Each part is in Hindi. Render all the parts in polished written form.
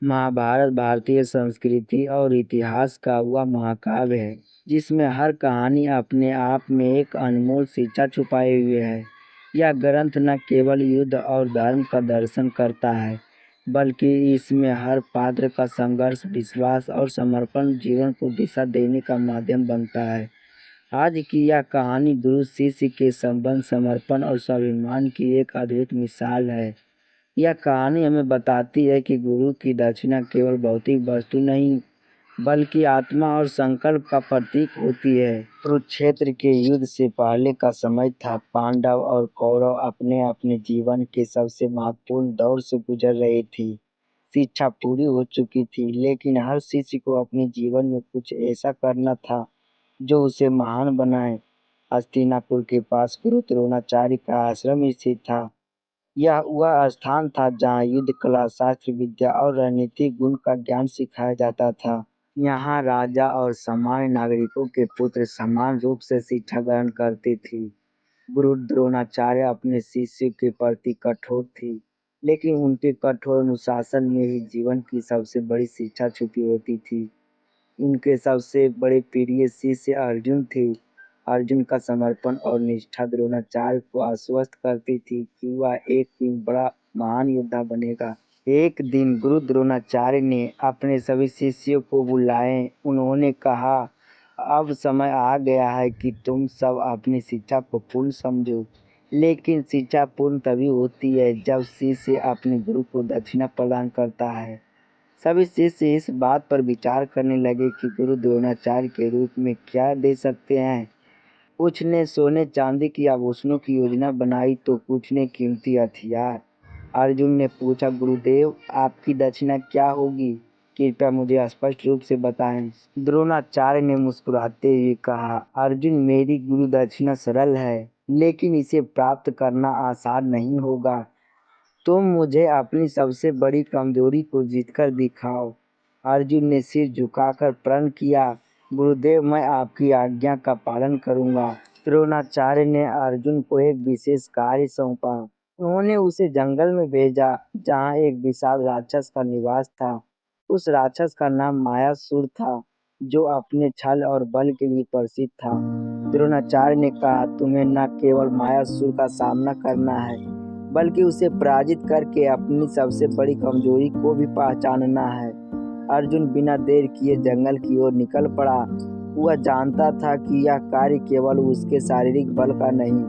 महाभारत भारतीय संस्कृति और इतिहास का वह महाकाव्य है जिसमें हर कहानी अपने आप में एक अनमोल शिक्षा छुपाए हुए है। यह ग्रंथ न केवल युद्ध और धर्म का दर्शन करता है, बल्कि इसमें हर पात्र का संघर्ष, विश्वास और समर्पण जीवन को दिशा देने का माध्यम बनता है। आज की यह कहानी गुरु शिष्य के संबंध, समर्पण और स्वाभिमान की एक अद्भुत मिसाल है। यह कहानी हमें बताती है कि गुरु की दक्षिणा केवल भौतिक वस्तु नहीं, बल्कि आत्मा और संकल्प का प्रतीक होती है। कुरुक्षेत्र के युद्ध से पहले का समय था। पांडव और कौरव अपने अपने जीवन के सबसे महत्वपूर्ण दौर से गुजर रहे थे। शिक्षा पूरी हो चुकी थी, लेकिन हर शिष्य को अपने जीवन में कुछ ऐसा करना था जो उसे महान बनाए। हस्तिनापुर के पास गुरु द्रोणाचार्य का आश्रम स्थित था। यह वह स्थान था जहाँ युद्ध कला, शास्त्र विद्या और रणनीतिक गुण का ज्ञान सिखाया जाता था। यहाँ राजा और सामान्य नागरिकों के पुत्र समान रूप से शिक्षा ग्रहण करते थे। गुरु द्रोणाचार्य अपने शिष्य के प्रति कठोर थे, लेकिन उनके कठोर अनुशासन में ही जीवन की सबसे बड़ी शिक्षा छुपी होती थी। उनके सबसे बड़े प्रिय शिष्य अर्जुन थे। अर्जुन का समर्पण और निष्ठा द्रोणाचार्य को आश्वस्त करती थी कि वह एक दिन बड़ा महान योद्धा बनेगा। एक दिन गुरु द्रोणाचार्य ने अपने सभी शिष्यों को बुलाए। उन्होंने कहा, अब समय आ गया है कि तुम सब अपनी शिक्षा को पूर्ण समझो। लेकिन शिक्षा पूर्ण तभी होती है जब शिष्य अपने गुरु को दक्षिणा प्रदान करता है। सभी शिष्य इस बात पर विचार करने लगे कि गुरु द्रोणाचार्य के रूप में क्या दे सकते हैं। कुछ ने सोने चांदी की आभूषणों की योजना बनाई तो कुछ ने कीमती हथियार। अर्जुन ने पूछा, गुरुदेव आपकी दक्षिणा क्या होगी? कृपया मुझे स्पष्ट रूप से बताएं। द्रोणाचार्य ने मुस्कुराते हुए कहा, अर्जुन मेरी गुरु दक्षिणा सरल है, लेकिन इसे प्राप्त करना आसान नहीं होगा। तुम मुझे अपनी सबसे बड़ी कमजोरी को जीतकर दिखाओ। अर्जुन ने सिर झुकाकर प्रण किया, गुरुदेव मैं आपकी आज्ञा का पालन करूंगा। द्रोणाचार्य ने अर्जुन को एक विशेष कार्य सौंपा। उन्होंने उसे जंगल में भेजा जहाँ एक विशाल राक्षस का निवास था। उस राक्षस का नाम मायासुर था, जो अपने छल और बल के लिए प्रसिद्ध था। द्रोणाचार्य ने कहा, तुम्हें न केवल मायासुर का सामना करना है, बल्कि उसे पराजित करके अपनी सबसे बड़ी कमजोरी को भी पहचानना है। अर्जुन बिना देर किए जंगल की ओर निकल पड़ा। वह जानता था कि यह कार्य केवल उसके शारीरिक बल का नहीं,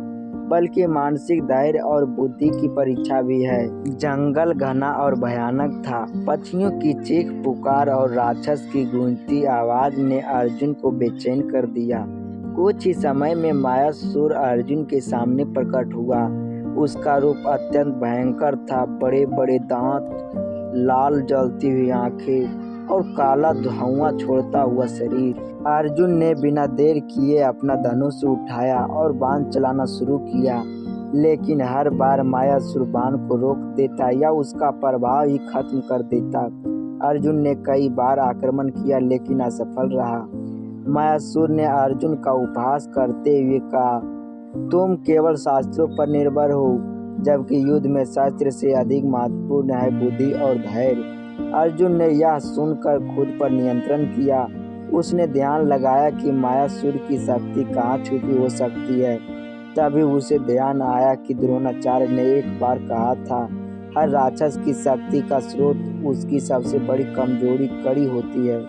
बल्कि मानसिक धैर्य और बुद्धि की परीक्षा भी है। जंगल घना और भयानक था। पक्षियों की चीख पुकार और राक्षस की गूंजती आवाज ने अर्जुन को बेचैन कर दिया। कुछ ही समय में मायासुर अर्जुन के सामने प्रकट हुआ। उसका रूप अत्यंत भयंकर था। बड़े बड़े दांत, लाल जलती हुई आंखें और काला धुआं छोड़ता हुआ शरीर। अर्जुन ने बिना देर किए अपना धनुष उठाया और बाण चलाना शुरू किया, लेकिन हर बार मायासुर बाण को रोक देता या उसका प्रभाव ही खत्म कर देता। अर्जुन ने कई बार आक्रमण किया, लेकिन असफल रहा। मायासुर ने अर्जुन का उपहास करते हुए कहा, तुम केवल शास्त्रों पर निर्भर हो, जबकि युद्ध में शास्त्र से अधिक महत्वपूर्ण है बुद्धि और धैर्य। अर्जुन ने यह सुनकर खुद पर नियंत्रण किया। उसने ध्यान लगाया कि मायासुर की शक्ति कहाँ छुपी हो सकती है। तभी उसे ध्यान आया कि द्रोणाचार्य ने एक बार कहा था, हर राक्षस की शक्ति का स्रोत उसकी सबसे बड़ी कमजोरी कड़ी होती है।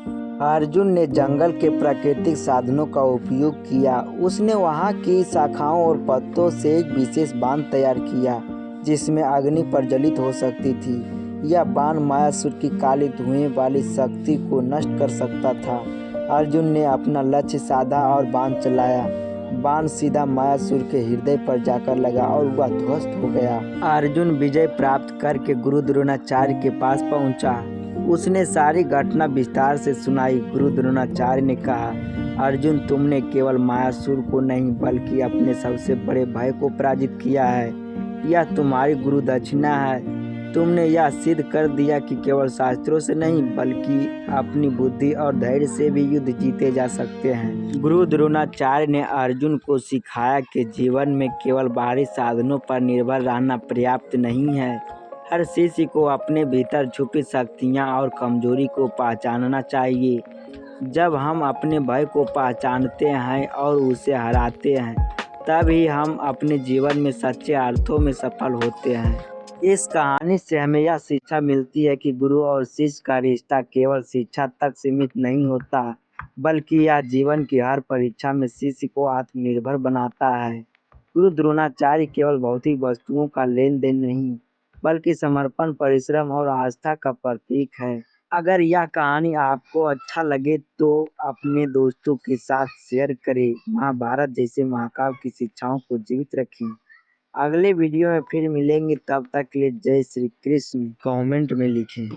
अर्जुन ने जंगल के प्राकृतिक साधनों का उपयोग किया। उसने वहां की शाखाओं और पत्तों से एक विशेष बाण तैयार किया, जिसमें अग्नि प्रज्वलित हो सकती थी। यह बाण मायासुर की काली धुएं वाली शक्ति को नष्ट कर सकता था। अर्जुन ने अपना लक्ष्य साधा और बाण चलाया। बाण सीधा मायासुर के हृदय पर जाकर लगा और वह ध्वस्त हो गया। अर्जुन विजय प्राप्त करके गुरु द्रोणाचार्य के पास पहुंचा। उसने सारी घटना विस्तार से सुनाई। गुरु द्रोणाचार्य ने कहा, अर्जुन तुमने केवल मायासुर को नहीं, बल्कि अपने सबसे बड़े भय को पराजित किया है। यह तुम्हारी गुरु दक्षिणा है। तुमने यह सिद्ध कर दिया कि केवल शास्त्रों से नहीं, बल्कि अपनी बुद्धि और धैर्य से भी युद्ध जीते जा सकते हैं। गुरु द्रोणाचार्य ने अर्जुन को सिखाया कि जीवन में केवल बाहरी साधनों पर निर्भर रहना पर्याप्त नहीं है। हर शिष्य को अपने भीतर छुपी शक्तियाँ और कमजोरी को पहचानना चाहिए। जब हम अपने भय को पहचानते हैं और उसे हराते हैं, तभी हम अपने जीवन में सच्चे अर्थों में सफल होते हैं। इस कहानी से हमें यह शिक्षा मिलती है कि गुरु और शिष्य का रिश्ता केवल शिक्षा तक सीमित नहीं होता, बल्कि यह जीवन की हर परीक्षा में शिष्य को आत्मनिर्भर बनाता है। गुरु द्रोणाचार्य केवल भौतिक वस्तुओं का लेन देन नहीं, बल्कि समर्पण, परिश्रम और आस्था का प्रतीक है। अगर यह कहानी आपको अच्छा लगे तो अपने दोस्तों के साथ शेयर करें। महाभारत जैसे महाकाव्य की शिक्षाओं को जीवित रखें। अगले वीडियो में फिर मिलेंगे, तब तक के लिए जय श्री कृष्ण। कमेंट में लिखें।